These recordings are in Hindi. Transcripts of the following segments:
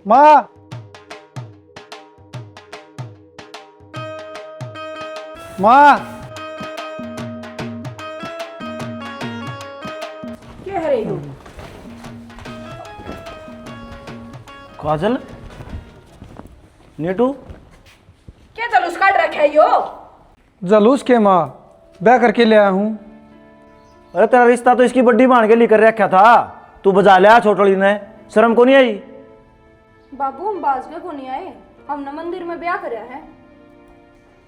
माँ माँ क्या है रे? काजल, नीटू, क्या जलूस काट रखा है यो? जलूस के माँ ब्याह करके ले आया हूँ। अरे तेरा रिश्ता तो इसकी बड्डी बांध के लेकर रखा था। तू बजा लिया छोटड़ी ने, शर्म को नहीं आई? बाबू हम बाज के को नहीं आए, हमने मंदिर में ब्याह कराया है।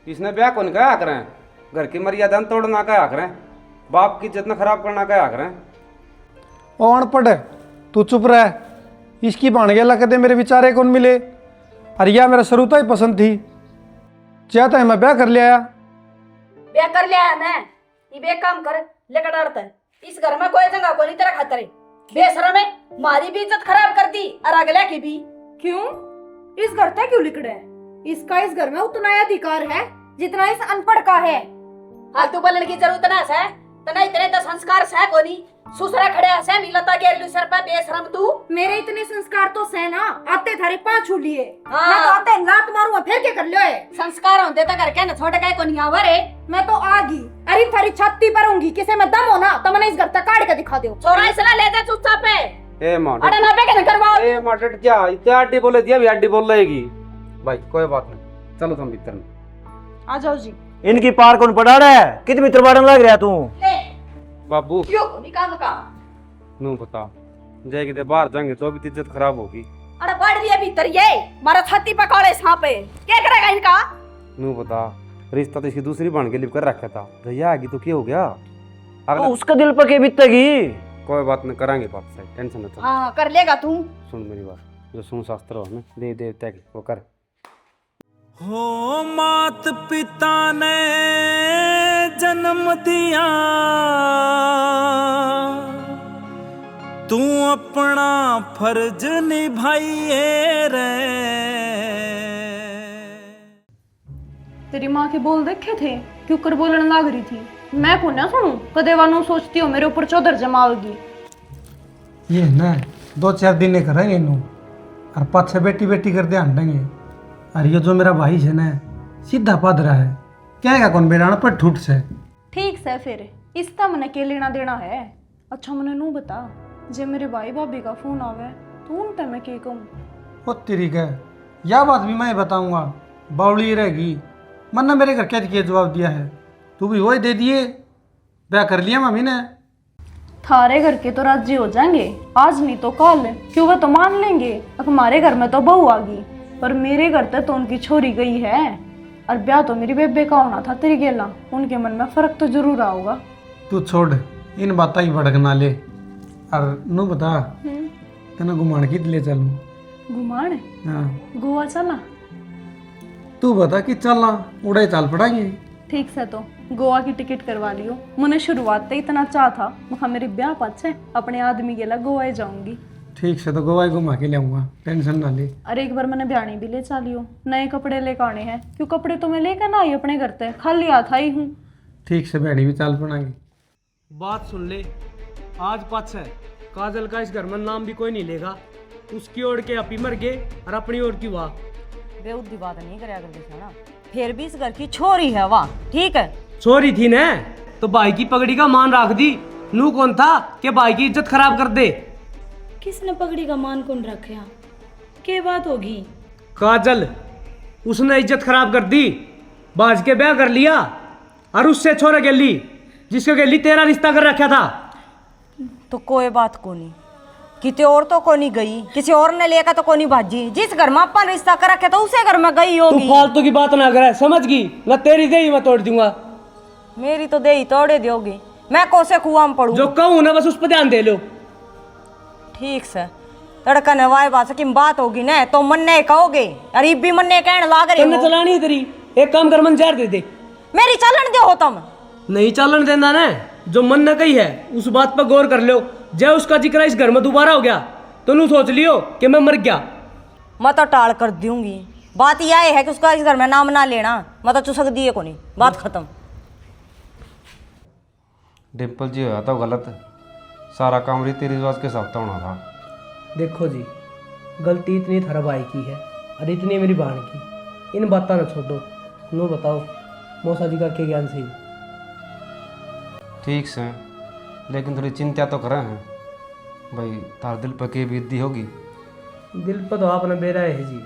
इसने ब्याह कौन कहा करें? घर की मर्यादा तोड़ना कहा करें? बाप की इज्जत न खराब करना कहा करें? ओ अनपढ़, तू चुप रह। इसकी बाण गया कदे मेरे विचारे कौन मिले। अरे या मेरा शुरू तो ही पसंद थी, चाहता है मैं ब्याह कर लिया। ब्याह कर लिया है ना? ये बे काम कर लेकर डालता है। इस घर में कोई जगह को नहीं तेरा खातर है। बेशरम है, मारी भी इज्जत खराब कर दी और अगले की भी। क्यों? इस घर तक क्यों लिखड़े है? इसका इस घर में उतना ही अधिकार है जितना इस अनपढ़ का है। फालतू बोलने की जरूरत ना है। तना इतने तो संस्कार है कोनी। सुसरा खड़े है मिलता गेरलू सर पे। बेशरम तू। मेरे इतने संस्कार तो से ना आते थारे पांच लिए। हाँ। मैं तो आते लात मारूंगा फिर क्या कर लियो है? संस्कार होते तो करके ना छोटे का को नहीं आवर है। मैं तो आगी, अरे थारी छाती पर होंगी। किसे में दम हो ना तो मैंने इस घर तक काट के दिखा दो। छोरा इसला ले जा चुपचाप पे। ए मां, अरे ना पे के करवाओ। ए मां डट जा। इतने आटी बोले दिया भी आटी बोल रहेगी। भाई कोई बात नहीं, चलो तुम भीतर में। आ जाओ जी। इनकी पार कौन पड़ा रहा है? कितनी मित्र बाड़न लग रहा तू? ले बाबू यो निकाल का। नू बता, जय किते बाहर जाएंगे तो भी इज्जत खराब होगी। अरे बढ़ रही है भीतर ये मारा छाती पे काले सांप है। क्या करेगा इनका? नू बता, रिश्ता तो इसकी दूसरी बन के लिप कर रखा था। भैया आगी तो क्या हो गया? तो अगला उसका दिल पर के बीतेगी। कोई बात नहीं, करांगे बात सही, टेंशन मत। हाँ कर लेगा तू। सुन मेरी बात, जो सुन शास्त्र हो ना देव देवता के वो कर। हो मात पिता ने जन्म दिया, तू अपना फर्ज निभाइए रे। तेरी माँ के बोल देखे थे क्यों कर बोलने लग रही थी? मैं को ना सुनूं? कदे वानू सोचती हो मेरे ऊपर चौधर जमाओगी। ये ना 2-4 दिन करेंगे इनू और पाछे बेटी बेटी कर ध्यान देंगे। और ये जो मेरा भाई है ना सीधा पद रहा है, क्या कौन बेराना पर ठूट से। ठीक से फिर इसका मन के लेना देना है। अच्छा मैंने नू बता, जे मेरे भाई भाभी का फोन आवे तो उन पे मैं क्या कहूँ? ओ तेरी का यह बात भी मैं बताऊंगा, बावली रहेगी। मन ने मेरे घर क्या जवाब दिया है, तू भी वही दे दिए। ब्याह कर लिया मम्मी ने। थारे घर के तो राजी हो जाएंगे, आज नहीं तो कल। क्यों वो तो मान लेंगे। अब हमारे घर में तो बहू आ गई, पर मेरे घर तक तो उनकी छोरी गई है। और ब्याह तो मेरी बेबे का होना था तेरी गेला। उनके मन में फर्क तो जरूर आओगा। तू छोड़ इन बातें ही भड़कना ले। और नू बता, तेना घुमान की ले चलूं? घुमान? हाँ गोवा चला? तू बता कि चलना उड़े चल पड़ाएंगे। ठीक से तो गोवा की टिकट करवा लियो। मैंने शुरुआत से इतना चाह था, मैं मेरे ब्याह पाछे अपने आदमी के लिए गोवा जाऊंगी। ठीक से तो गोवा ही घुमा के लाऊंगा, टेंशन ना ले। अरे एक बार मैंने ब्याणी भी ले चालियो, नए कपड़े लेकर आने हैं। क्यों कपड़े तो मैं लेकर ना आई अपने घर से, खाली हाथ आई हूँ। ठीक से बहनी भी चाल पड़ाएंगे। बात सुन ले, आज पाछ है काजल का इस घर में नाम भी कोई नहीं लेगा। उसकी ओर के अपी मर गए और अपनी ओर की वाह। बेउद्दी बात नहीं करया कर देखा ना। फिर भी इस घर की छोरी है वाह, ठीक है। छोरी थी ने तो भाई की पगड़ी का मान रख दी। नू कौन था कि भाई की इज्जत खराब कर दे? किसने पगड़ी का मान कौन रखा? क्या बात होगी? काजल, उसने इज्जत खराब कर दी। बाज के ब्याह कर लिया और उससे छोरा गेली जिसके गेली तेरा रिश्ता कर रखा था। तो कोई बात को नहीं, किसी और तो को नहीं गई, किसी और ने लेकर तो को नहीं भाजी। जिस घर में अपन रिश्ता कर रखे तो उसे घर में गई तू होगी। फालतू की बात ना करे, समझ गई ना? तेरी दे ही मैं तोड़ दूंगा। मेरी तो दे ही तोड़े दोगी। मैं कोसे कुआं में पड़ू? जो कहूँ ना बस उस पर ध्यान दे लो। ठीक से तड़का नवाए बात की बात होगी ना तो मन्ने कहोगे। अरे भी मन्ने कहने लाग रहे हो। चलानी है तेरी, एक काम कर, मन जार दे दे। मेरी चलन दे हो तुम। नहीं चलन देना ना, जो मन न कही है उस बात पर गौर कर लो। जय उसका जिक्र इस घर में दोबारा हो गया तो नू सोच लियो कि मैं मर गया। मैं तो टाल कर दूंगी। बात यह है कि उसका इस घर में नाम ना लेना। मैं तो चुसक दिए को नहीं, बात खत्म। डिम्पल जी होया तो गलत, सारा काम रीति रिवाज के हिसाब से होना था। देखो जी, गलती इतनी थारा भाई की है और इतनी मेरी बहन की। इन बातों न छोड़ो, नो बताओ मौसा जी का क्या ज्ञान सही। ठीक से, लेकिन थोड़ी चिंता तो करें हैं भाई, तार दिल पर के बीती होगी। दिल पर तो आपने बेरा है जी,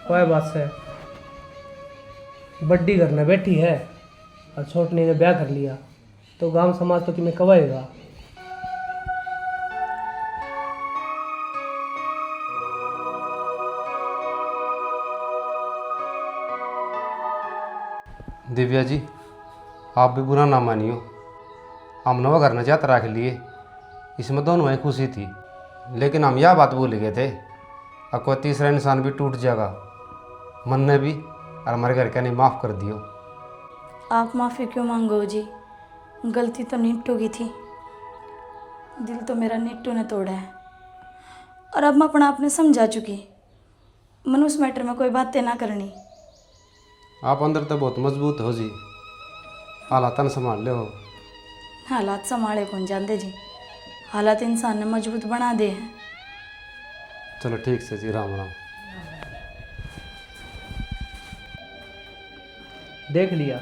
कोई बात से बड्डी करने बैठी है और छोटनी ने ब्याह कर लिया तो गांव समाज तो तुम्हें कवाएगा। दिव्या जी, आप भी बुरा ना मानियो, हम नवा घर न जात रख लिए, इसमें दोनों में खुशी थी, लेकिन हम यह बात भूल गए थे और कोई तीसरा इंसान भी टूट जाएगा। मन ने भी और हमारे घर का नहीं माफ़ कर दियो। आप माफ़ी क्यों मांगो जी, गलती तो निट्टू की थी, दिल तो मेरा निट्टू ने तोड़ा है और अब मैं अपना आपने समझा चुकी, मन उस मैटर में कोई बातें ना करनी। आप अंदर तो बहुत मजबूत हो जी, हालात न संभाल ले हो। हालात संभाले कौन जानते जी, हालात इंसान ने मजबूत बना दे हैं। चलो ठीक से जी, राम राम। देख लिया,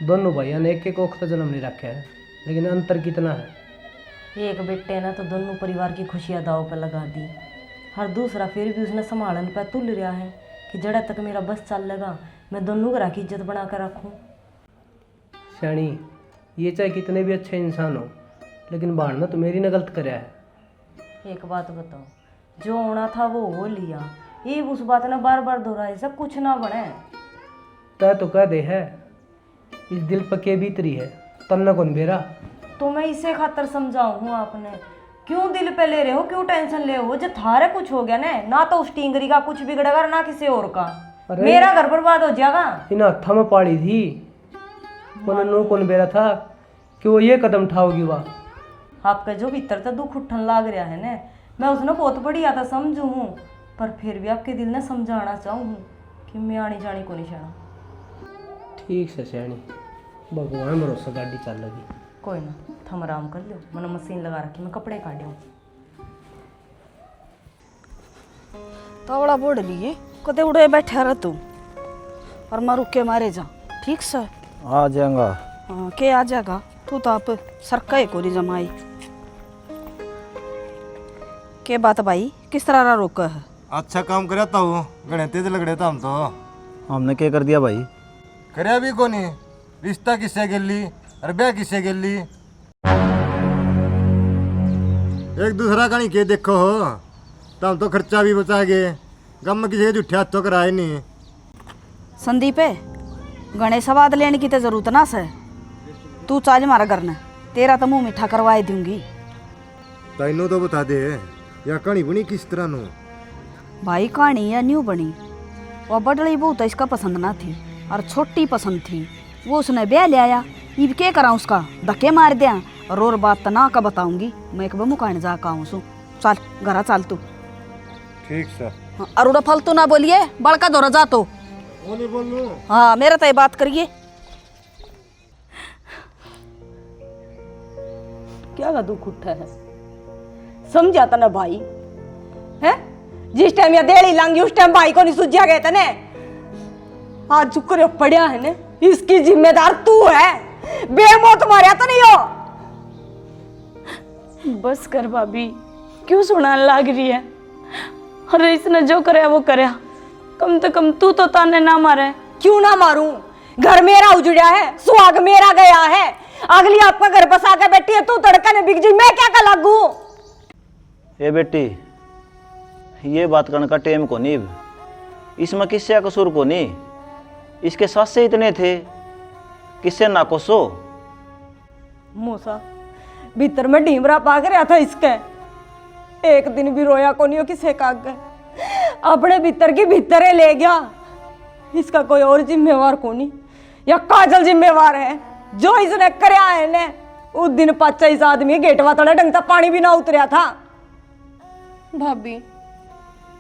दोनों भाइयों ने एक एक वक्त जन्म नहीं रखा है, लेकिन अंतर कितना है। एक बेटे ने तो दोनों परिवार की खुशियां दाव पर लगा दी, हर दूसरा फिर भी उसने संभालन पर तुल रहा है कि जड़ा तक मेरा बस चल लगा मैं दोनों घर की इज्जत बना कर रखूँ। श्याणी, ये चाहे कितने भी अच्छे इंसान हो, लेकिन बाढ़ तो मेरी ने गलत कराया है। एक बात बताओ, जो होना था वो हो लिया, ये उस बात ने बार बार दोहराए सब कुछ ना बने। तय तो कह दे है, इस दिल पर के भीतरी है, तब न कौन बेरा। तो मैं इसे खातर समझाऊँ हूँ आपने, क्यों दिल पे ले रहे हो, क्यों टेंशन ले हो। जब थारे कुछ हो गया ना तो उस टिंगरी का कुछ बिगड़ेगा ना किसी और का, मेरा घर बर्बाद हो जाएगा। इन हथा में पाड़ी थी, नो कौन बेरा था कि वो ये कदम उठाओगी। वाह, आपका जो भीतर तो दुख उठन लाग रहा है ना, मैं उसने बहुत बढ़िया था समझू हूँ, पर फिर भी आपके दिल ने समझाना चाहूँ कि मैं आनी जानी को नहीं छाना। ठीक से श्याणी, भगवान भरोसा गाड़ी चल लगी। कोई ना, थम आराम कर लो, मैंने मशीन लगा रखी, मैं कपड़े काटूँ। तवड़ा बोड़ लिए कदे उड़े बैठा रह तू और मैं रुक के मारे जा। ठीक से आ जाएगा। हाँ, के आ जाएगा, तू तो आप सरका को नहीं जमाई के बात भाई, किस तरह रोका है। अच्छा काम कराता हूँ, गणे तेज लगड़े था हम तो। हमने क्या कर दिया भाई? करया भी को नहीं, रिश्ता किससे गेली और ब्याह किससे गेली, एक दूसरा का नहीं के देखो हो, तब तो खर्चा भी बचा गए, गम में किसी के झूठे हाथों कराए नहीं। संदीप है, गणेश स्वाद लेने की तो जरूरत ना से, तू चाल मारा करना, तेरा तो मुंह मीठा करवाए दूंगी। तैनू तो बता दे, या कहानी बनी किस तरह नु? भाई कहानी या न्यू बनी, वह बड़ली बहुत इसका पसंद ना थी और छोटी पसंद थी, वो उसने ब्याह ले आया। इब क्या करा उसका, धक्के मार दिया और बात तो ना का बताऊंगी, मैं एक मुकान जा का हूँ। चल घरा चल तू। ठीक सर। अरुड़ा फालतू ना बोलिए, बड़का दौरा जा तो। वो नहीं बोल लूं। हाँ, मेरा तो ये बात करिए। क्या का दुख उठा है, समझाता ना भाई है, जिस टाइम या देड़ी लांगी उस टाइम भाई को नहीं सूझा गया था ने, आज चुकर पड़िया है ने, इसकी जिम्मेदार तू है, बेमौत मारिया तो नहीं हो। बस कर भाभी, क्यों सुनाने लग रही है, अरे इसने जो करे वो करे, कम से कम तू तो ताने ना मारे। क्यों ना मारूं, घर मेरा उजड़ा है, सुहाग मेरा गया है, अगली आपका घर बसा के बैठी है, तू तड़का ने बिक जी, मैं क्या कर लागू। ए बेटी, ये बात करने का टेम को नहीं, इसमें किससे कसूर को नहीं, इसके साथ से इतने थे, किससे ना कोसो। मूसा भीतर में ढीमरा पाग रहा था इसके, एक दिन भी रोया को नहीं हो किसे का आगे, अपने भीतर की भीतरे ले गया। इसका कोई और जिम्मेवार को नहीं, या काजल जिम्मेवार है, जो इसने करया है ने, उस दिन 25 आदमी गेटवा तले ढंग से पानी भी ना उतरया था। भाभी,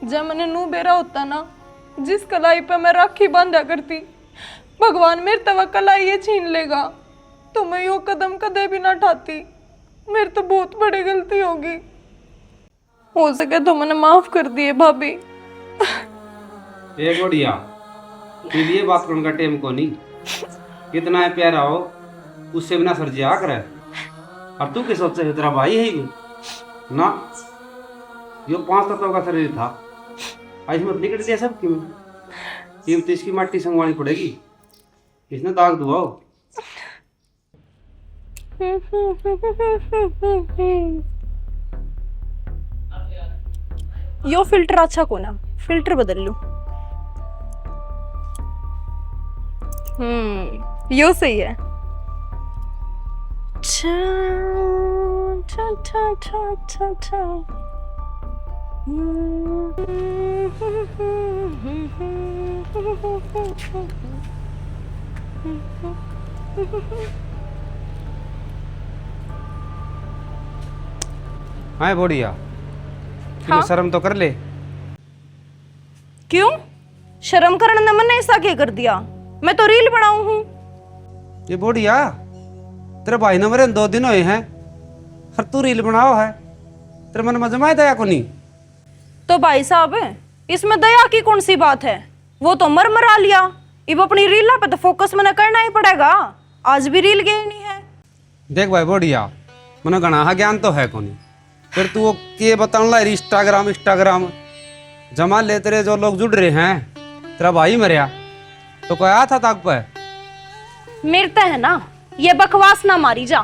जब मैंने नू बेरा होता ना, जिस कलाई पे मैं राखी बांधा करती, भगवान मेरे तवा कलाई ये छीन लेगा तो मैं यो कदम कदे भी ना उठाती, मेरी तो बहुत बड़ी गलती होगी। हो सके तो मैंने माफ कर दिए भाभी। ए बढ़िया तू ये बात करने का टेम को नहीं, कितना है प्यारा हो उससे बिना सरजिया करे। और तू क्या सोचते है तेरा भाई है ही ना, यो 5 तत्वों का शरीर था, आज मत निकल दिया सब क्यों, कीमत इसकी माटी संगवानी पड़ेगी, इसने दाग दुआ हो। यो फिल्टर अच्छा को ना, फिल्टर बदल लूं। यो सही है। हाँ बढ़िया, हाँ? शर्म तो कर ले। क्यों शर्म करने ने मैंने ऐसा क्या कर दिया, मैं तो रील बनाऊं हूँ। ये बढ़िया तेरे भाई ने मेरे 2 दिन हुए हैं और तू रील बनाओ है, तेरे मन में जमाए दया को नहीं। तो भाई साहब इसमें दया की कौन सी बात है, वो तो मरा लिया, अब अपनी रीला पे तो फोकस मैंने करना ही पड़ेगा, आज भी रील गई नहीं है। देख भाई बढ़िया मैंने गणा ज्ञान तो है को नहीं, फिर तू वो ये बताने ला इंस्टाग्राम जमा ले, तेरे जो लोग जुड़ रहे हैं तेरा भाई मरिया तो कोई आया था ताक पे। मेरता है ना ये बकवास ना मारी जा,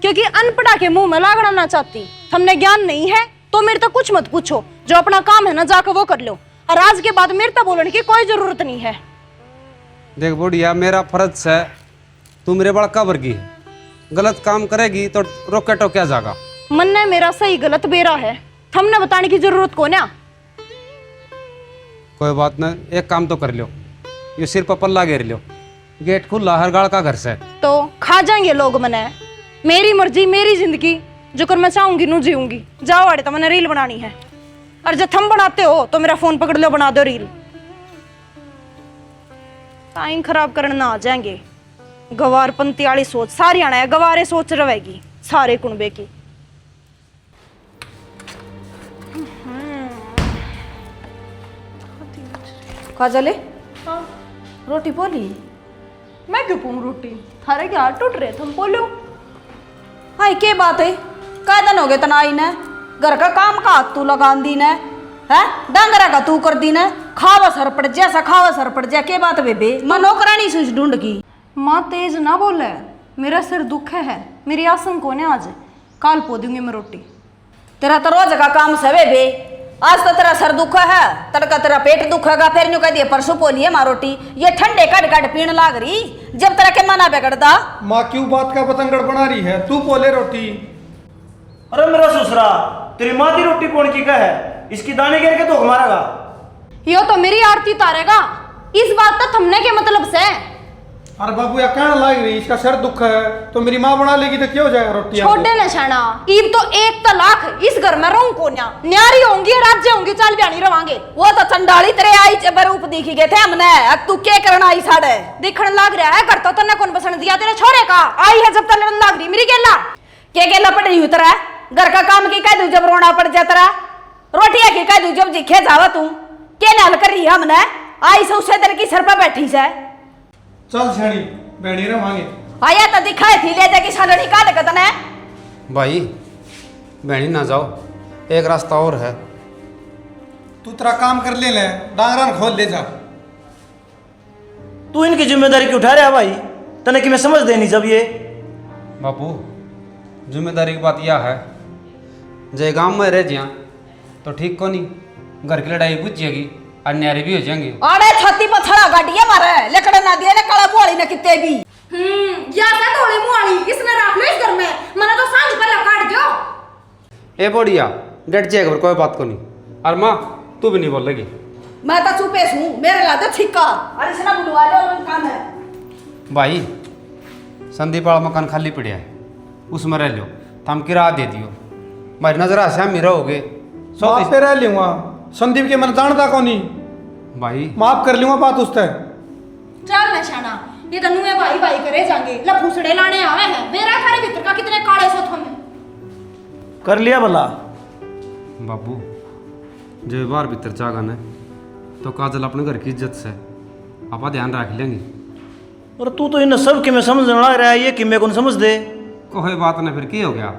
क्योंकि अनपढ़ा के मुंह में लागना ना चाहती। हमने ज्ञान नहीं है तो मेरे तो कुछ मत पूछो, जो अपना काम है ना जाकर वो कर लो, और आज के बाद मेरे तो बोलने की कोई जरूरत नहीं है। देख बुढ़िया मेरा फर्ज है, तू मेरे बड़का वर्गी है, गलत काम करेगी तो रोके टोक्या जागा। मन ने मेरा सही गलत बेरा है, हमने बताने की जरूरत को ना। कोई बात नहीं, एक काम तो कर लो, ये सिर पर पल्ला घेर लो, गेट खुला हर गाड़ का घर से, तो खा जाएंगे लोग मने। मेरी मर्जी मेरी जिंदगी, जो कर मैं चाहूंगी नू जीऊंगी। जाओ आड़े तो मैंने रील बनानी है, और जब थम बनाते हो तो मेरा फोन पकड़ लो, बना दो रील। टाइम खराब करने ना आ जाएंगे, गवारपंती वाली सोच सारी आना है, गवारे सोच रहेगी सारे कुनबे की। कहा चले रोटी बोली, मैं क्यों पूम रोटी, थारे क्या टूट रहे तुम बोलो। हाय के बात है, कै दिन हो गए तनाई ने, घर का काम का हाथ तू लगा दी ने, है डांगरा का तू कर दी ने, खावा सर पड़ जैसा खावा सर पड़ जा। के बात बेबे मैं नौकरानी सूझ ढूंढ की। माँ तेज ना बोले, मेरा सिर दुख है, मेरी आसन को ने आज काल पो दूंगी मैं रोटी। तेरा तो रोज का काम से बेबे, आज तो तेरा सर दुखा है, तड़का तेरा पेट दुखेगा, फिर न्यू कह दिया परसों पोली है माँ रोटी, ये ठंडे कट कट पीने लाग रही, जब तेरा के मना बिगड़ता। माँ क्यों बात का पतंगड़ बना रही है, तू बोले रोटी। अरे मेरा ससुरा, तेरी माँ की रोटी कौन की का है, इसकी दाने गिर के तो मारेगा। यो तो मेरी आरती उतारेगा, इस बात तो थमने के मतलब से। अरे बाबू या कहना लाग रही, इसका सर दुख है तो मेरी माँ बना लेगी तो क्या हो जाएगा रोटी। छोटे नशाना ईब तो 1 तलाक इस घर में रहूं को न्या, न्यारी होंगी राज्य होंगी, चल ब्यानी रवांगे। वो तो चंडाली तेरे आई रूप दिखी गए थे हमने, अब तू क्या करना आई साढ़े दिखण लाग रहा है, घर तो तन्ने कौन बसन दिया तेरे छोरे का, आई है जब तक लड़न लाग रही मेरी गेला। के गेला पड़ रही उतरा, घर का काम की कह दू जब रोना पड़ जाता, रोटिया की कह दू जब जिखे जावा, तू क्या नाल कर रही है हमने, आई से उससे तेरे की सर पर बैठी से। चल छेड़ी बैठी रवांगे। आया तो दिखाई थी ले जाके सालड़ी काट के तने। भाई बहनी ना जाओ, एक रास्ता और है। तू तेरा काम कर ले, डांगरान खोल ले जा। तू इनकी जिम्मेदारी क्यों उठा रहा है भाई, तने कि मैं समझ देनी जब ये। बापू जिम्मेदारी की बात यह है, जे गांव में रह जिया तो ठीक को नहीं, घर की लड़ाई बुझ जाएगी, अन्यारी भी हो जाएंगे। अरे छाती पर छड़ा गाड़िया मारे, लकड़ा ना दिए, काला बुआली ने कितने भी। या था थोड़ी मुआली, इसने रख लो इस घर में, मैंने तो सांझ पहले काट दियो। ए बढ़िया डट जाएगा, कोई बात को नहीं। और माँ तू भी नहीं बोल लगी। मैं तो चुपे हूँ, मेरे लादे छिक्का, अरे इसने बुलवा ले और काम है। भाई संदीप वाला मकान खाली पड़ा है, उसमें रह लो, हम किराया दे दियो, मेरी नजर आशा मेरा हो गए माफ पे रह लूंगा, संदीप के मन जानता को नहीं भाई, माफ कर लूंगा बात उससे। चल नशाना, ये तो नुए भाई भाई करे जाएंगे, लफूसड़े लाने आवे हैं, मेरा थारे भीतर का कितने काले सो थमे। कर लिया भला। बाबू जब बाहर भीतर जागा न तो काजल अपने घर की इज्जत से आपा ध्यान रख लेंगे। और तू तो इन सब कि मैं समझ ना रहा है, ये कि मैं कौन समझ दे। कोई बात ना, फिर की हो गया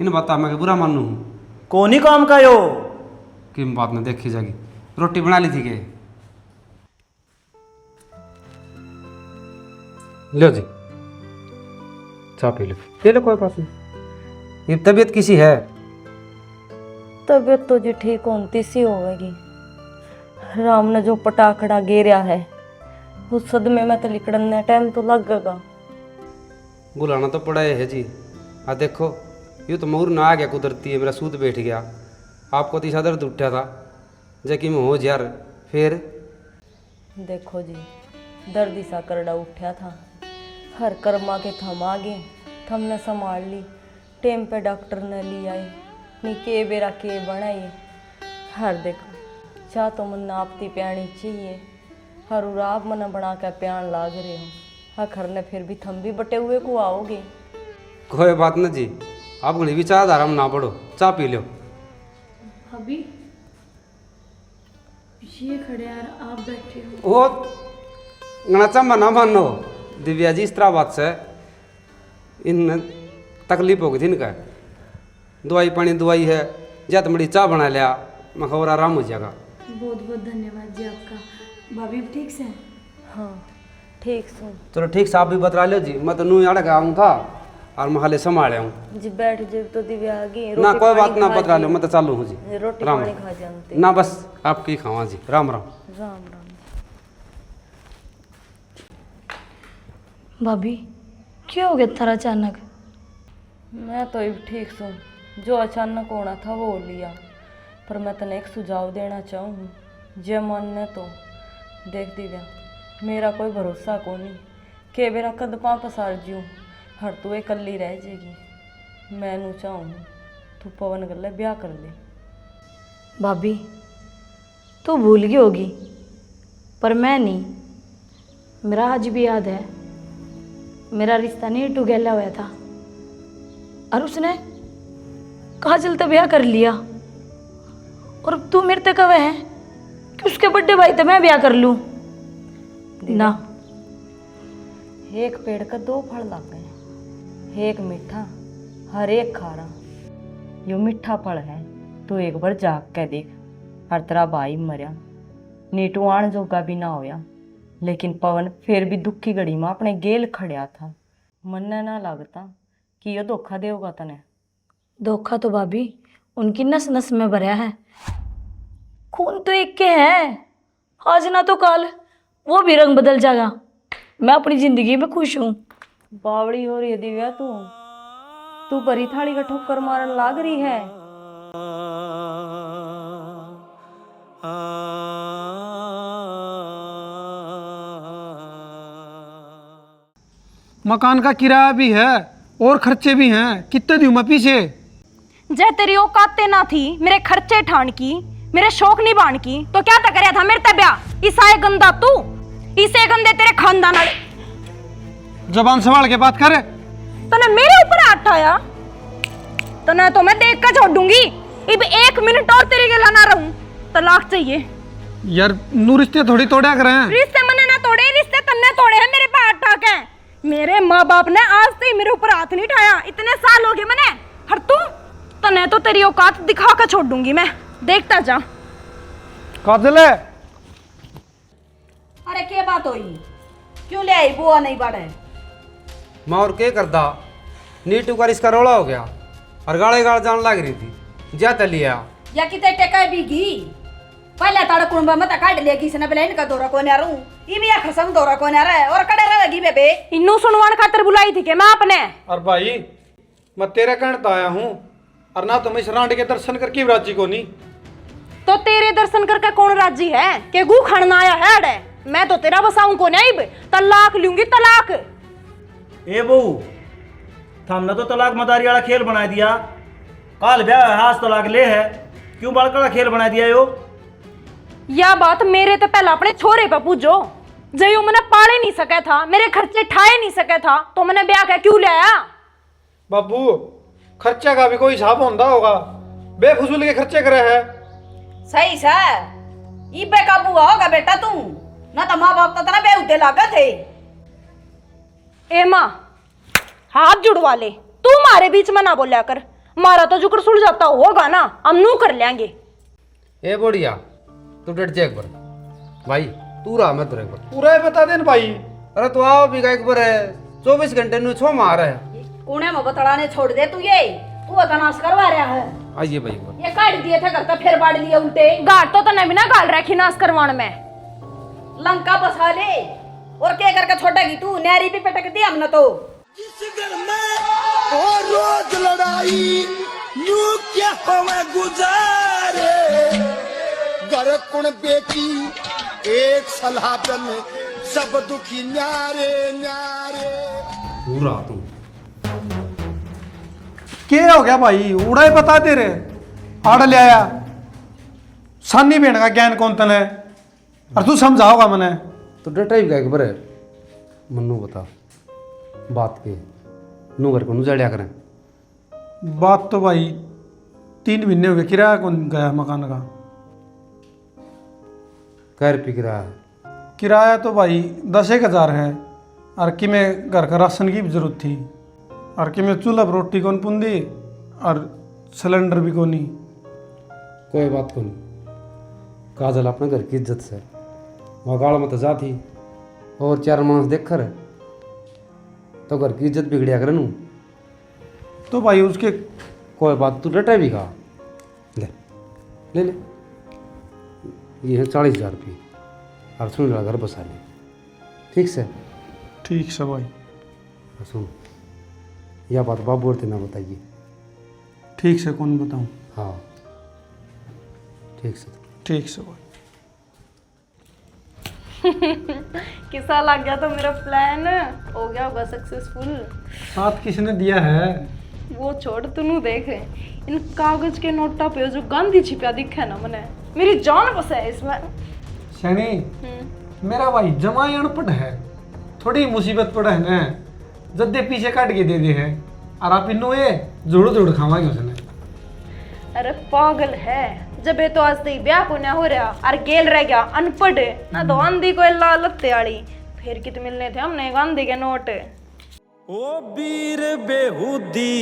इन बात मैं बुरा मानू हूँ कौन ही काम का यो कि बात में देखी जाएगी। रोटी बना ली थी के लो जी चाय पी लो, ले लो कोई बात नहीं। ये तबीयत किसी है? तबीयत तो जी ठीक होती सी होगी। राम ने जो पटाखड़ा गेरिया है उस सदमे में तो लिकड़ने टाइम तो लगेगा। बुलाना तो पड़ा है जी। हाँ देखो ये तो मोर ना आ गया कुदरती है, मेरा सूत बैठ गया। आपको तीसरा दर्द उठा था जबकि मैं हो यार। फिर देखो जी दर्द सा करड़ा उठा था, हर कर्मा के थम आ गए, थमने संभाल ली, टेम पे डॉक्टर ने ली आई, नी के बेरा के बनाई। हर देखो चाह तो मन आपती प्याणी चाहिए, हर उराब मन बना के प्यान लाग रहे हो, हर ने फिर भी थम भी बटे हुए को आओगे। कोई बात न जी, आप घड़ी भी चाह आराम ना पड़ो, चाय पी लो। अभी ये खड़े यार, आप बैठे हो। वो गणाचा मना मानो दिव्या जी, इस तरह बात से इन तकलीफ हो गई थी इनका। दवाई पानी दवाई है, जत मड़ी चाय बना लिया, मैं खबर आराम हो जाएगा। बहुत बहुत धन्यवाद जी आपका। भाभी ठीक से? हाँ ठीक सुन। चलो ठीक से आप भी बता लो जी, मैं तो नू अड़क आऊँ था और मैं हाले संभाले हूँ जी। बैठ जे तो दिव्या आ गई ना, कोई बात ना बता लो, मैं तो चालू हूँ जी। रोटी राम पानी राम। खा जानते ना बस आपकी खावा जी। राम राम। राम राम। भाभी क्या हो गया थारा अचानक? मैं तो अब ठीक सुन, जो अचानक होना था वो हो लिया, पर मैं तने एक सुझाव देना चाहूँ जे मन ने तो देख दिव्या, मेरा कोई भरोसा को नहीं के मेरा कद पा पसार ज्यूँ, हर तू इकल्ली रह जाएगी। मैं नू चाहूँ तू पवन गले ब्याह कर ले। भाभी तू भूल गई होगी पर मैं नहीं, मेरा आज भी याद है, मेरा रिश्ता नीटू गैला हुआ था और उसने काजल तो ब्याह कर लिया, और अब तू मेरे तक है कि उसके बड़े भाई तो मैं ब्याह कर लूं ना। एक पेड़ का दो फल लाते हैं, एक मीठा हर एक खारा। यो मीठा फल है तो एक बार जाग के देख, हर तरह भाई मरिया, नीटू आण जोगा भी ना होया, लेकिन पवन फिर भी दुखी घड़ी में अपने गेल खड़िया था। मन ना लगता कि यो धोखा देगा तने। धोखा तो भाभी उनकी नस नस में भरा है, खून तो एक के है, आज ना तो कल वो भी रंग बदल जाएगा। मैं अपनी जिंदगी में खुश हूँ। बावड़ी हो रही है दिव्या, तू बड़ी थाली का ठोकर मारन लाग रही है। मकान का किराया भी है और खर्चे भी हैं, कितने दूं मैं पीछे? जे तेरी औकात ना थी मेरे खर्चे ठान की, मेरे शौक निभान की, तो क्या तक करया था मेरे ते ब्याह? ईसाए गंदा तू, इसे गंदे तेरे खानदान वाले। जबान संभाल के बात कर। तने मेरे ऊपर हाथ आया तने तो मैं देख कर छोड़ दूंगी। अब 1 मिनट और तेरे गला ना रहूं, तलाक चाहिए। यार नू रिश्ते थोड़ी तोड़ा कर रहे हैं। रिश्ते मने ना तोड़े, रिश्ते तन्ने तोड़े हैं मेरे पे हाथ ठाके। मेरे माँ बाप ने आज तक मेरे ऊपर हाथ नहीं उठाया, इतने साल हो गए मैंने। हर तू तने तो तेरी औकात दिखा कर छोड़ दूंगी मैं, देखता जा। काजल है। अरे क्या बात हुई, क्यों ले आई बुआ नहीं बढ़े? मैं और क्या करता, नीटू का इसका रोड़ा हो गया और गाड़े गाड़ जान लग रही थी, जा लिया या किते टेका बीगी पहले ताड़ कुंबा मत काट ले किसने पहले इनका दौरा कोने आ रहूं, ई भी खसम दौरा कोने आ रहा है और कड़े रहेगी बेबे। इन्नू सुनवान खातर बुलाई थी के मैं आपने। और भाई मैं तेरे कहने तो आया हूँ, और ना तुम इस रांड के दर्शन करके राजी को नहीं। तो तेरे दर्शन करके कौन राजी है के गू खड़ना आया है अड़े? मैं तो तेरा बसाऊं को नहीं, तलाक लूंगी तलाक। ए बहू हमने तो तलाक मदारी वाला खेल बना दिया, काल ब्याह है आज तलाक ले है, क्यों बड़का का खेल बना दिया यो? यह बात मेरे तो पहला अपने छोरे पे पूछो, जो मैंने पाले नहीं सका था, मेरे खर्चे ठाए नहीं सका था, तो मैंने ब्याह का क्यों लाया? बाबू खर्चा का भी कोई हिसाब होता होगा, बेफजूल के खर्चे करे है। सही सा ई बेकाबू होगा बेटा तू ना तो माँ बाप तो तना बेहुदे लागत है। ए माँ हाथ जुड़वा ले, तू हमारे बीच में ना बोलिया कर, मारा तो जुकर सुल जाता होगा ना, हम नू कर लेंगे। ए बढ़िया तू डट जा एक बार भाई, तू रहा मैं तेरे एक बार। पूरा बता देन भाई। अरे तू आओ भी एक बार है 24 घंटे नु छो मार है। कूने में बतड़ाने छोड़ दे तू, ये तू अतनाश करवा रहा है। आइए भाई एक बार। ये काट दिए थे करता फिर बाढ़ लिया उल्टे। गाड़ तो तने भी ना गाल रखी नाश करवाण में। लंका बसा ले और क्या करके छोड़ेगी तू, नहरी भी पटक दी हमने तो। जिस घर में और रोज लड़ाई यूं क्या हमें गुजारे, घर कुण बेटी एक सलाह में सब दुखी न्यारे न्यारे। पूरा तू क्या हो गया भाई, उड़ा ही बता दे रे। आड़ ले आया सानी भेड़ का ज्ञान कौन तने, और तू समझाओगा मने। तो डटा ही एक बार मन्नू बता बात के नू घर को नू जड़िया करें। बात तो भाई 3 महीने हो गए, किराया कौन गया मकान का। कै रुपये किराया है? किराया तो भाई 10-1 हज़ार है, और कि मैं घर का राशन की भी जरूरत थी, और कि मैं चूल्हा पर रोटी कौन पुंदी और सिलेंडर भी कौन। कोई बात को नहीं, काजल अपने घर की इज्जत से वगाड़ मत जाती और 4 मास देख कर तो घर की इज्जत बिगड़िया करे नू। तो भाई उसके कोई बात तू डटा भी कहा ले ले ले, ये है 40,000 रुपये और सुन घर बसा ले, ठीक से। ठीक से भाई। सुन यह बात बाबू और ना बताइए। ठीक से कौन बताऊँ। हाँ ठीक से। ठीक से भाई। किसा लग गया तो मेरा प्लान हो गया होगा सक्सेसफुल। साथ किसने दिया है। वो छोड़, तू देख इन कागज के नोटा पे जो गांधी छिपा दिखे ना, मने मेरी जान बसा है इसमें। शनि मेरा भाई जमाई अनपढ़ है, थोड़ी मुसीबत पड़ा है ना, जद्दे पीछे काट के दे दे है, और आप इन्नो ये जोड़ जोड़ खावांगे उसने। अरे पागल है, जब ये तो आज तक ब्याह को ना हो रहा और गेल रह गया अनपढ़ ना, तो आंधी को लत्ते आड़ी फिर कित मिलने थे हमने गांधी के नोट। ओ बीर बेहुदी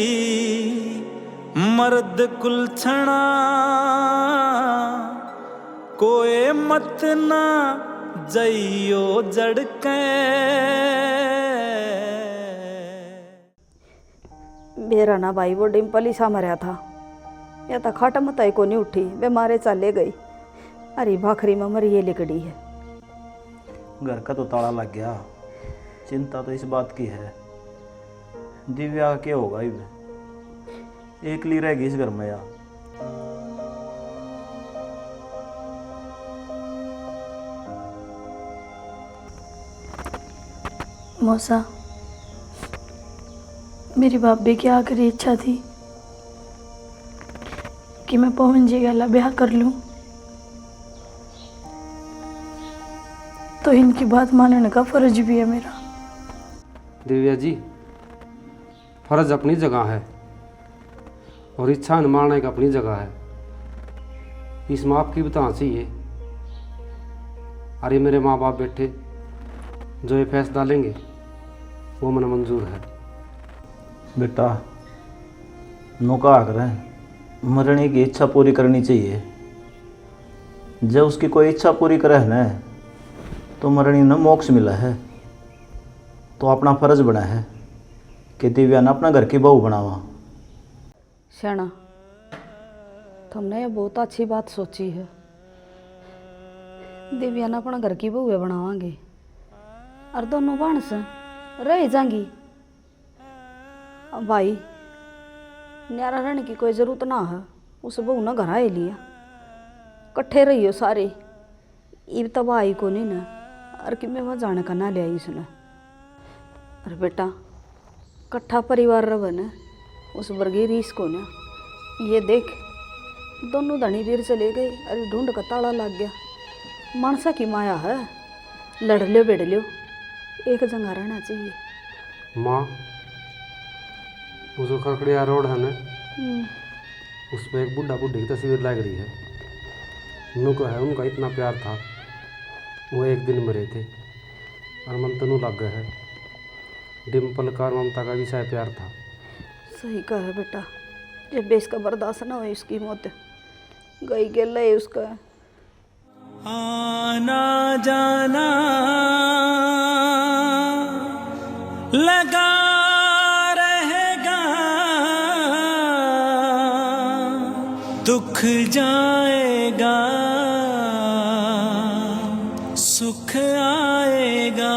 मर्द कुलछना, कोई मत ना जइयो जड़के। मेरा ना भाई वो डिम्पल ही सा मरा था, या तो खाट मत को नहीं उठी, वे मारे चले गई। अरे भाखरी में मरी ये लिकड़ी है। घर का तो ताला लग गया, चिंता तो इस बात की है दिव्या का क्या होगा। एकली रहेगी इस घर में यार। मौसा, मेरी भाभी की आखिरी इच्छा थी कि मैं पवन जी का ब्याह कर लूं, तो इनकी बात मानने का फर्ज भी है मेरा। दिव्या जी, फर्ज अपनी जगह है और इच्छा न मानने का अपनी जगह है, इसमें आपकी बताना चाहिए। अरे मेरे माँ बाप बैठे जो ये फैसला लेंगे वो मन मंजूर है। बेटा नौका करें, मरने की इच्छा पूरी करनी चाहिए। जब उसकी कोई इच्छा पूरी करे है ना, तो मरनी न मोक्ष मिला है। तो अपना फर्ज बना है कि दिव्या ने अपना घर की बहू बनावा। शना तुमने ये बहुत अच्छी बात सोची है। दिव्या ने अपना घर की बहू बनावांगे और दोनों बाणस रह जाएंगी। भाई न्यारा रहने की कोई ज़रूरत ना है, उस बहू ने घर आए लिया, कट्ठे रहियो सारे। इब तब आई को नहीं ना, और कि मैं वहाँ जाने का ना लिया इसने। अरे बेटा कट्ठा परिवार रह न, उस वर्गी रीस को ना। ये देख दोनों धनी वीर चले गए, अरे ढूंढ का ताला लग गया। मानसा की माया है, लड़ लो बेड़ लो, एक जगह रहना चाहिए। माँ वो जो खड़खड़िया रोड है ना, उस पर एक बुढ़ा बुढ़ी की तस्वीर लग रही है। नू को है उनका इतना प्यार था, वो एक दिन मरे थे और मन तनु लग गया है। डिम्पल का और ममता का भी शायद प्यार था। सही कहा है बेटा, जब भी इसका बर्दाश्त ना हो उसकी मौत गई गेल है उसका। आना जाना लगा रहेगा, दुख जाएगा सुख आएगा।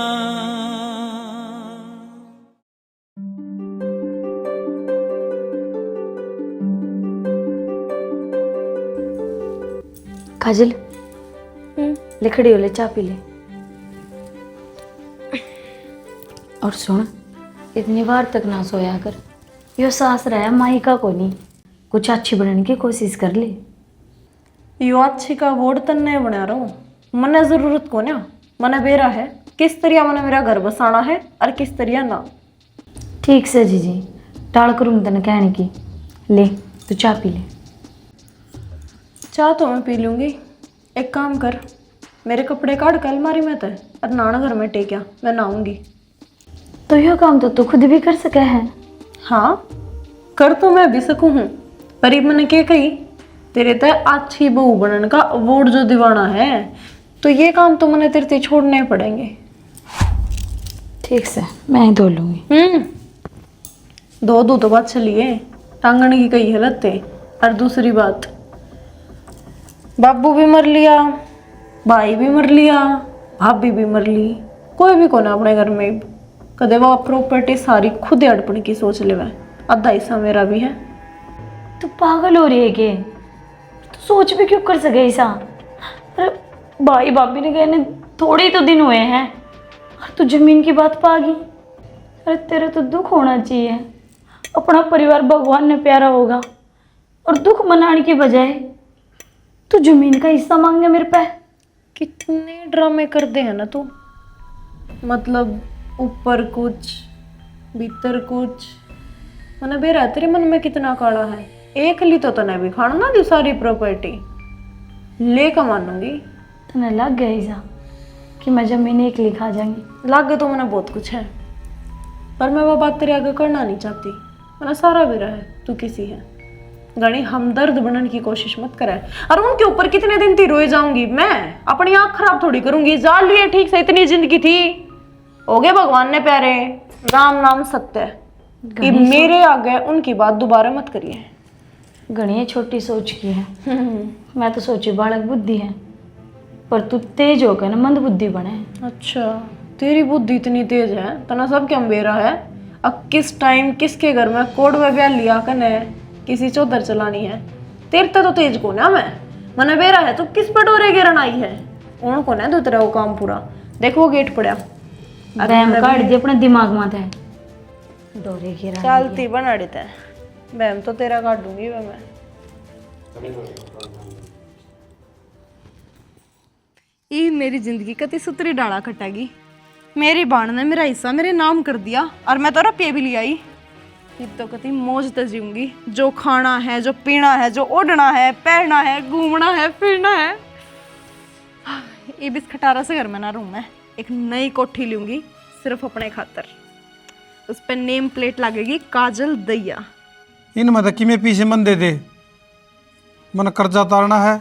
काजल, ले खड़ी हो, ले चाय पी ले। और सुन, इतनी बार तक ना सोया कर, यो सास रहा माई का को नहीं, कुछ अच्छी बनने की कोशिश कर ले। यो अच्छी का वोट तन नहीं बना रहा हूँ, मने जरूरत को ना, मने बेरा है किस तरह मने मेरा घर बसाना है और किस तरह ना। ठीक से जीजी, टाल करूँ तने कहने की। ले तू चाय पी ले। चाह तो मैं पी लूँगी, एक काम कर, मेरे कपड़े काट के अलमारी में थे और नाना घर में टेकिया, मैं नहाऊंगी। तो यह काम तो तू खुद भी कर सके है। हाँ कर तो मैं भी सकूँ हूँ, पर ये मैंने क्या कही, तेरे तो अच्छी बहू बनने का अवार्ड जो दिवाना है, तो ये काम तो मैंने तेरे से छोड़ने पड़ेंगे। ठीक से, मैं ही धो लूँगी। धो तो बात चलिए, टांगने की कई है लत्ते। और दूसरी बात, बाबू भी मर लिया, भाई भी मर लिया, भाभी भी मर ली, कोई भी कौन अपने घर में कदे वो प्रॉपर्टी सारी खुद अड़पण की सोच ले, आधा हिस्सा मेरा भी है। तू पागल हो रही है के? तू सोच भी क्यों कर सके ऐसा? अरे भाई भाभी ने कहने थोड़े ही तो दिन हुए हैं और तू जमीन की बात पा गई। अरे तेरा तो दुख होना चाहिए, अपना परिवार भगवान ने प्यारा होगा और दुख मनाने की बजाय तू जमीन का हिस्सा मांगे मेरे पे। कितने ड्रामे कर दे है ना तू, मतलब ऊपर कुछ भीतर कुछ, मैंने बेरा तेरे मन में कितना काला है। एक ली तो तने भी खाना ना दी सारी प्रॉपर्टी ले का मानूंगी। तने लग गया ऐसा कि मैं जमीन एक लिखा जाएंगी। लागे तो मैंने बहुत कुछ है, पर मैं वो बात तेरे आगे करना नहीं चाहती। मैंने सारा बेरा है, तू किसी है गणी हमदर्द बनने की कोशिश मत करे। और उनके ऊपर कितने दिन थी रोए जाऊंगी मैं, अपनी आंख खराब थोड़ी करूंगी। जान लिए ठीक से, इतनी जिंदगी थी, हो गए भगवान ने प्यारे, राम नाम सत्य है। कि मेरे आगे उनकी बात दोबारा मत करिए। गणी छोटी सोच की है। मैं तो सोची बालक बुद्धि है, पर तू तेज होकर ना मंद बुद्धि बने। अच्छा, तेरी बुद्धि इतनी तेज है, तना सब क्या बेरा है। अब किस टाइम किसके घर में कोड में ब्याह लिया कने किसी चौधर चलानी है। तेरे तो तेज को ना मैंने बेरा है, तो किस पर डोरे गिरन आई है। उनको ना तो तेरा वो काम पूरा देखो, वो गेट पड़ा बैम काट दे अपने दिमाग में थे डोरे की चलती बना देते हैं। बैम तो तेरा काट दूंगी मैं। ये मेरी जिंदगी कति सुतरी डाला कटेगी। मेरी बाण ने मेरा हिस्सा मेरे नाम कर दिया और मैं तो रुपये भी ले आई। तो कति मौज से जीऊंगी, जो खाना है, जो पीना है, जो ओढ़ना है, पहनना है, घूमना है, फिरना है। ये बीस खटारा से घर में ना रहूं मैं। एक नई कोठी लूंगी सिर्फ अपने खातर, उस पर नेम प्लेट लगेगी काजल दैया। इन मदकी में पीछे मन दे दे, मन कर्जा उतारना है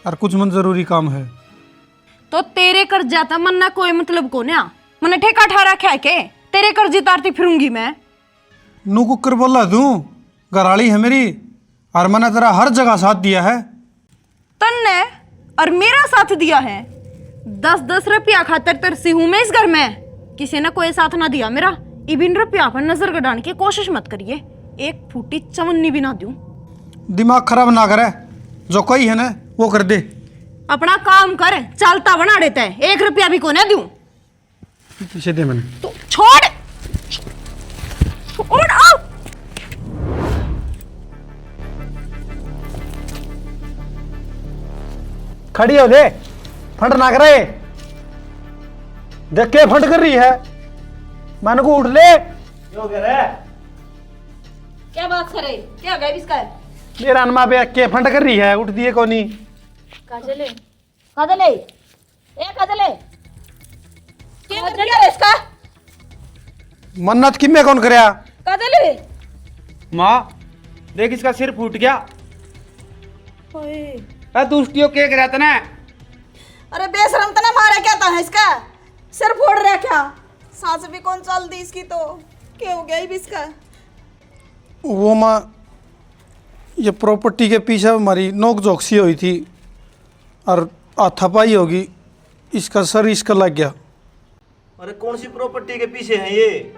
और कुछ मन जरूरी काम है। तो तेरे कर्जा था मन ना कोई मतलब को ना, मैंने ठेका ठा रखा है के तेरे कर्जी उतारती फिरूंगी मैं। नू कुकर बोला तू, घराली है मेरी और मैंने तेरा हर जगह साथ दिया है। तन्ने और मेरा साथ दिया है, 10-10 रुपया खातर तरसी हूं मैं इस घर में, किसी ने कोई साथ ना दिया मेरा। इबिन रुपया पर नजर गड़ाने की कोशिश मत करिए, एक फूटी चवन्नी भी ना दूं। दिमाग खराब ना करे, जो कोई है ना वो कर दे। अपना काम कर, चलता बना देता है, 1 रुपया भी को ना दूं। पीछे दे मैंने तो छोड़ आओ। खड़ी हो दे, फंड ना करे। देख के फंड कर रही है, मन को उठ ले। क्या बात करे, क्या गए इसका? मेरा अनमा बे के फंड कर रही है, उठ दिए कोनी। काजले काजले ए काजले क्या कर रहा है इसका? मन्नत किम्मे कौन करया? काजले माँ देख इसका सिर फूट गया। अरे दूसटियों के करा तने? अरे बेशरम तने मारा क्या था इसका? सिर फोड़ रहा क्या? सांस भी कौन चल दी इसकी तो क्या हो गया ही भी इसका? वो माँ ये प्रॉपर्टी के पीछे हमारी नोक झोंक सी हुई थी और हाथापाई होगी, इसका सर इसका लग गया। अरे कौन सी प्रॉपर्टी के पीछे है ये?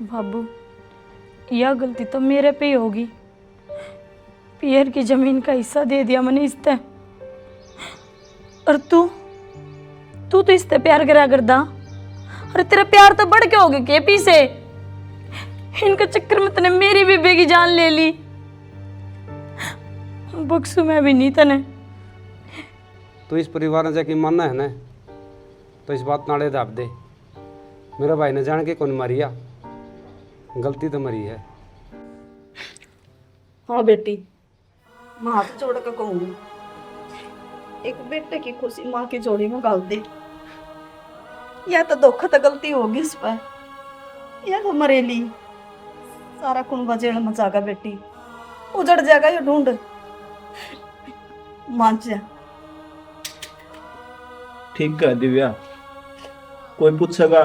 बाबू यह गलती तो मेरे पे ही होगी। पियर की जमीन का हिस्सा दे दिया मैंने इससे, और तू तो इससे प्यार करा करदा। अरे तेरा प्यार तो बढ़ के हो गया के पीछे। इनके चक्कर में तने मेरी बीबी की जान ले ली। बक्सू मैं भी नहीं तने। तो इस परिवार ने जाके मानना है ना, तो इस बात नाले दाब दे। मेरा भाई ने जान के कौन मारिया, गलती तो मरी है। हाँ बेटी, मैं हाथ जोड़ कर कहूंगी, एक बेटे की खुशी माँ की जोड़ी में गाल दे। यह तो धोखा तो गलती होगी इस पर, यह तो मरेली सारा कुनबा जेल मचागा बेटी, उजड़ जाएगा ये ढूंढ। मान जा। ठीक है दिव्या, कोई पूछेगा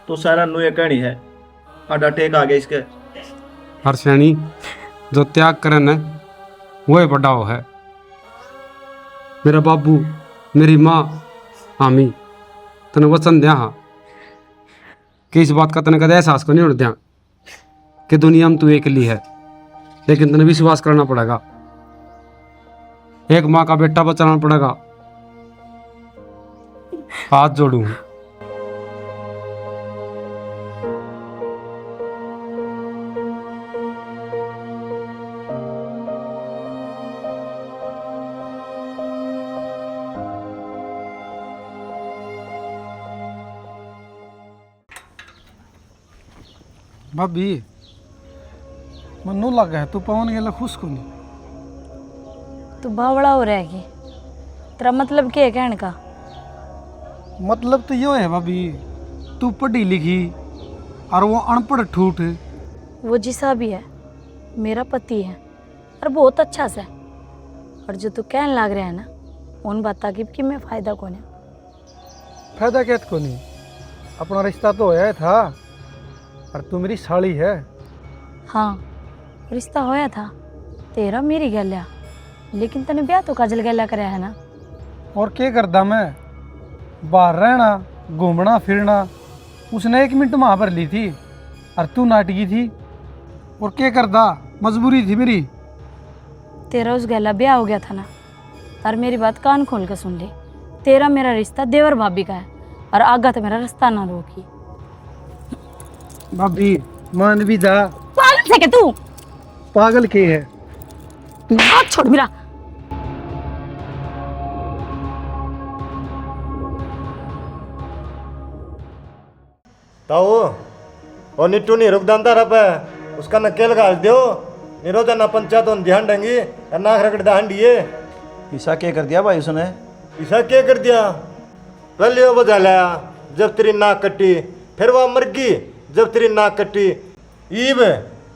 तो सारा नु ये कहानी है, आधा टेक आ गया इसके। हर श्रेणी जो त्याग करे न वो बड़ा हो है। मेरा बाबू, मेरी माँ, आमी तने वचन दिया हाँ कि इस बात का तने कदे एहसास को नहीं होने दिया कि दुनिया में तू अकेली है, लेकिन तने विश्वास करना पड़ेगा। एक माँ का बेटा बचाना पड़ेगा। हाथ जोड़ूं। भाभी मनु लगा है, तू पवन गेला खुश को नहीं? तू बावड़ा हो रहेगी। तेरा मतलब क्या है कहने का? मतलब तो यो है भाभी, तू पढ़ी लिखी और वो अनपढ़ ठूठ। वो जिसा भी है मेरा पति है और बहुत अच्छा सा है। और जो तू कहने लग रहा है ना, उन बात की मैं फायदा कौन है? फायदा क्या को नहीं, अपना रिश्ता तो होया था और तू मेरी साली है। हाँ रिश्ता होया था तेरा मेरी गैलिया, लेकिन तने ब्याह तो काजल गैला कराया है ना। और क्या करदा मैं, बाहर रहना घूमना फिरना, उसने 1 मिनट वहाँ पर ली थी और तू नाटकी थी। और क्या करदा, मजबूरी थी मेरी। तेरा उस गैला ब्याह हो गया था ना, और मेरी बात कान खोल कर सुन ले। तेरा मेरा रिश्ता देवर भाभी का है और आगा तो मेरा रास्ता ना रोकी। भाभी मान भी जा। पागल है क्या तू? पागल के है तू? हाथ छोड़ मेरा। ताऊ और निट्टू नहीं रुक दांता रहा, उसका नकेल गाल दो। निरोजना पंचायत on ध्यान देंगी और नाक रगड़ दांडिए। ईसा क्या कर दिया भाई उसने? ईसा क्या कर दिया? पहले वो बजा लाया जब तेरी नाक कटी, फिर वह मर गई जब तेरी नाक कटी। ईब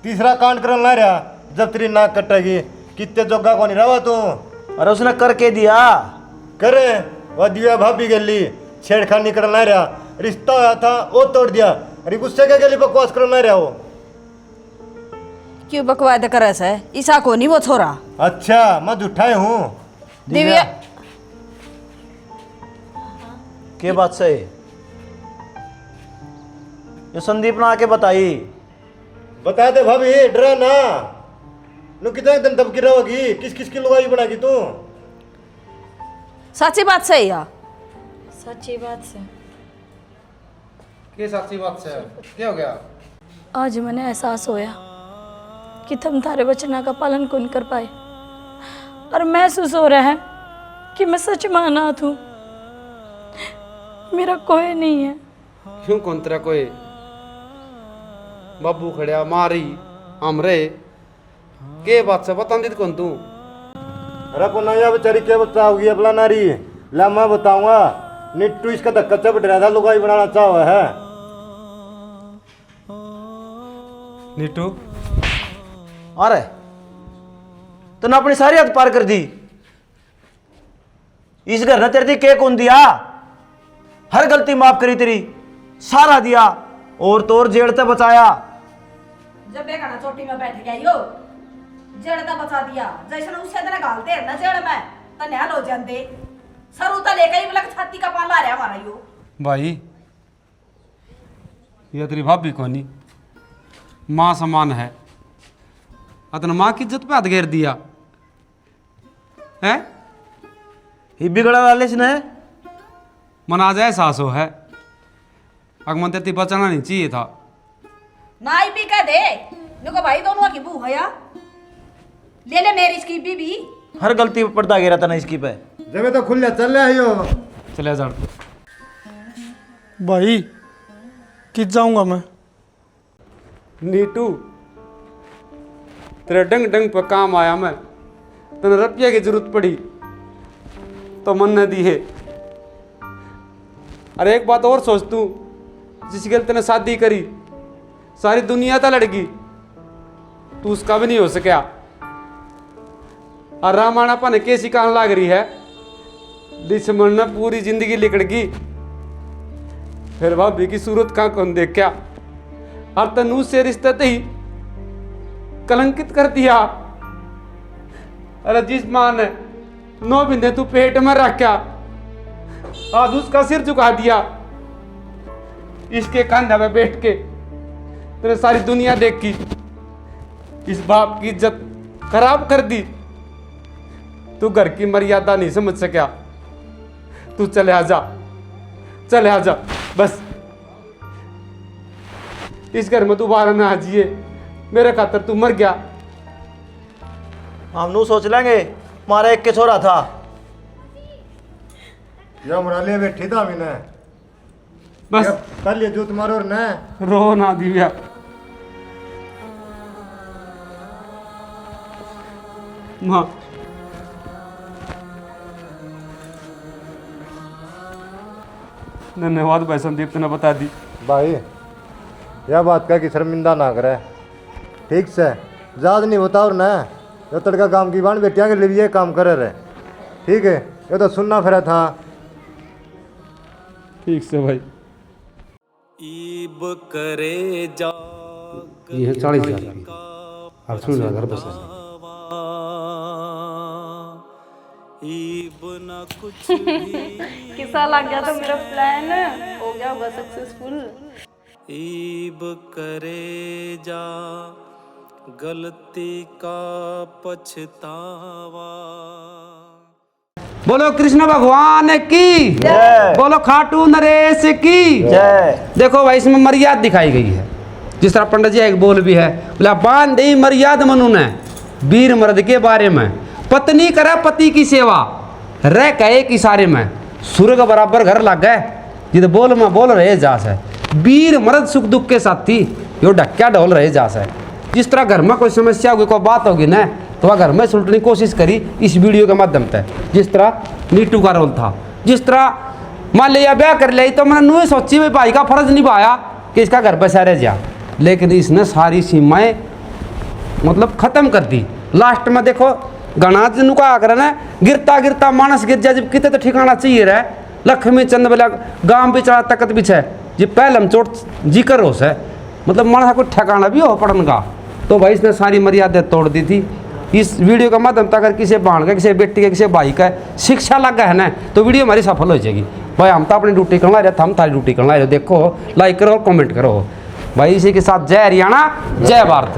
तीसरा कांड करने ला रहा जब तेरी नाक कटेगी। कितने जोगा को नहीं रहा तू? अरे उसने करके दिया। करे वह दिव्या भाभी गली छेड़खानी करने ला रहा, रिश्ता होया था वो तोड़ दिया। अरे गुस्से के गली बकवास करने ला रहा वो। क्यों बकवाद करे से? ईसा को नहीं वो छोरा। अच्छा मैं झूठाए हूँ। दिव्या के बात से ये संदीप ने आके बताई। बता दे भाभी, डरा ना। नु कितने दिन दबकी रहोगी? किस किस की लुगाई बनागी तू? सच्ची बात सही है। सच्ची बात से क्या सच्ची बात से? क्या हो गया? आज मैंने एहसास होया कि तुम थारे वचना का पालन कौन कर पाए, और महसूस हो रहा है कि मैं सच माना हूँ। मेरा कोई नहीं है। क्यों कौन तेरा कोई? बाबू खड़िया मारी हमरे के बात से बता दी कौन तू अरे को नया बेचारी क्या बच्चा होगी अपना नारी ला मैं बताऊंगा निट्टू इसका धक्का चपट रहा था लुगाई बनाना चाह है नीटू अरे तूने अपनी सारी हद पार कर दी। इस घर ने तेरे दी के कौन दिया? हर गलती माफ करी तेरी, सारा दिया और तो और जेड़ ते बचाया। जब बेगाना चोटी में बैठ गया यो जड़ता बचा दिया जैसे उससे तेरा गालते है ना जड़ में तन्याल हो जाते सरू तो लेकर ही लग छाती का पाला रहा हमारा यो। भाई ये तेरी भाभी कोनी माँ समान है, अतन माँ की इज्जत पे हाथ घेर दिया है। ही बिगड़ा वाले से ने मन आज एहसास हो है अगमन तेती बचाना नहीं चाहिए था। ना ही पी कह दे देखो भाई दोनों की बू है ले ले मेरी इसकी बीबी। हर गलती पे पर्दा गिरा था ना इसकी पे। जब तो खुल चल रहा है यो चले जा भाई किस जाऊंगा मैं। नीटू तेरे डंग डंग पर काम आया मैं, तेने रुपया की जरूरत पड़ी तो मन न दी है। अरे एक बात और सोच तू, जिसके लिए तेने शादी करी सारी दुनिया था लड़की, तू उसका भी नहीं हो सका। और रामायण अपन कैसी कान लाग रही है, दुश्मन ने पूरी जिंदगी लिकड़ गई, फिर भाभी की सूरत कहाँ कौन देख क्या, और तनु से रिश्ते ही कलंकित कर दिया। अरे जिस मां ने 9 महीने तू पेट में रखा आज उसका सिर झुका दिया। इसके कंधे पे बैठ के तेरे सारी दुनिया देखी, इस बाप की इज्जत खराब कर दी। तू घर की मर्यादा नहीं समझ सका, तू चले आजा, चले आजा बस। इस घर में दोबारा ना आजिए, मेरे खातर तू मर गया। हम नू सोच लेंगे मारा एक के छोरा था। या मुराले बैठी था मैंने बस कल ये जो तुम्हारे और न रो ना दिव्या। माँ धन्यवाद भाई संदीप, तूने बता दी। भाई यह बात का कि शर्मिंदा ना करे, ठीक से याद नहीं होता और ना जो तड़का काम की बाण बेटिया के लिए भी ये काम करे रहे, ठीक है। ये तो सुनना फिरा था। ठीक से भाई ईब करे जा ये है 40,000 की, अब सुन घर बस ईब ना कुछ भी किसा लग गया तो मेरा प्लान हो गया होगा सक्सेसफुल। ईब करे जा गलती का पछतावा। बोलो कृष्ण भगवान की जय। बोलो खाटू नरेश की जय। देखो भाई इसमें मर्यादा दिखाई गई है, जिस तरह पंडित जी एक बोल भी है, बोला बांध दे मर्यादा मनु ने वीर मर्द के बारे में, पत्नी करे पति की सेवा रह कहे कि सारे में स्वर्ग बराबर घर लग गए। जिद बोल में बोल रहे जास है, वीर मर्द सुख दुख के साथी यो ढक्या ढोल रहे जास है। जिस तरह घर में कोई समस्या होगी कोई बात होगी ना तो वह घर में सुलटने की कोशिश करी इस वीडियो के माध्यम से। जिस तरह नीटू का रोल था, जिस तरह मान लिया ब्याह कर लिया तो मैंने नू सोची भाई भाई का फर्ज निभाया कि इसका घर बसा रह जा, लेकिन इसने सारी सीमाएं मतलब खत्म कर दी। लास्ट में देखो गणाज नु का आकर ना गिरता गिरता मानस गिर जाए, जब कितने तो ठिकाना चाहिए रहे। लक्ष्मी चंद बोला गांव भी चढ़ा तकत भी है, जी पहलम चोट जिक्र हो से मतलब मानसा कोई ठिकाना भी हो पड़न का। तो भाई इसने सारी मर्यादा तोड़ दी थी। इस वीडियो का माध्यम अगर किसी बाण का, किसी बेटी का, किसी भाई का शिक्षा लग गया है ना तो वीडियो हमारी सफल हो जाएगी। भाई हम तो अपनी ड्यूटी करना रहे, हम थारी ड्यूटी करना रहे। देखो लाइक करो और कमेंट करो भाई। इसी के साथ जय हरियाणा जय भारत।